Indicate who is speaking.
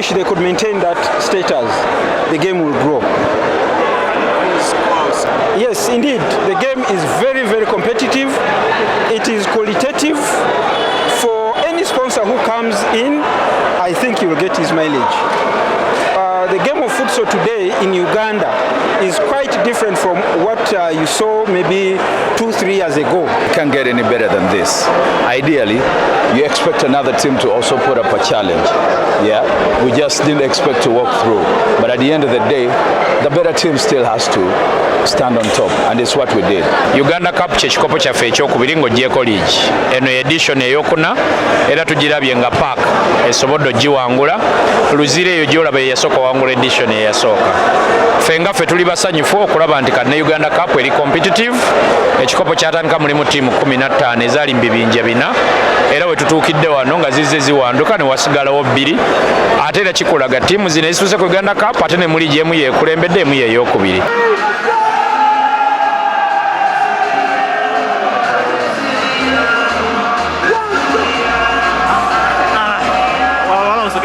Speaker 1: wish they could maintain that status, the game will grow. Yes, indeed. The game is very, very competitive. It is qualitative. For any sponsor who comes in, I think he will get his mileage. The game of futsal today in Uganda is quite different from what you saw maybe 2-3 years ago.
Speaker 2: It can't get any better than this. Ideally, you expect another team to also put up a challenge. Yeah, we just didn't expect to walk through. But at the end of the day, the better team still has to stand on top, and it's what we did.
Speaker 3: Uganda Cup ekikopo kyaffe ekyokubiri ng'ogyeko league. Eno edition eyokuna era tugirabye nga park esobodde ogiwangula. Luzira eyo gy'olaba eyasooka wangula edition eyasooka. Ffe nga ffe tuli basanyufu okulaba nti kati ne Uganda Cup eri competitive. Ekikopo kyatandika mulimu ttiimu 15 ezaali mu bibinja 4 era we tutuukidde wano nga zizze ziwanduka ne wasigalawo 2 ate era kikulaga ttiimu zino ezisuuse ku Uganda Cup ate ne muli gy'emu yeekulembedde emu yeeyokubiri.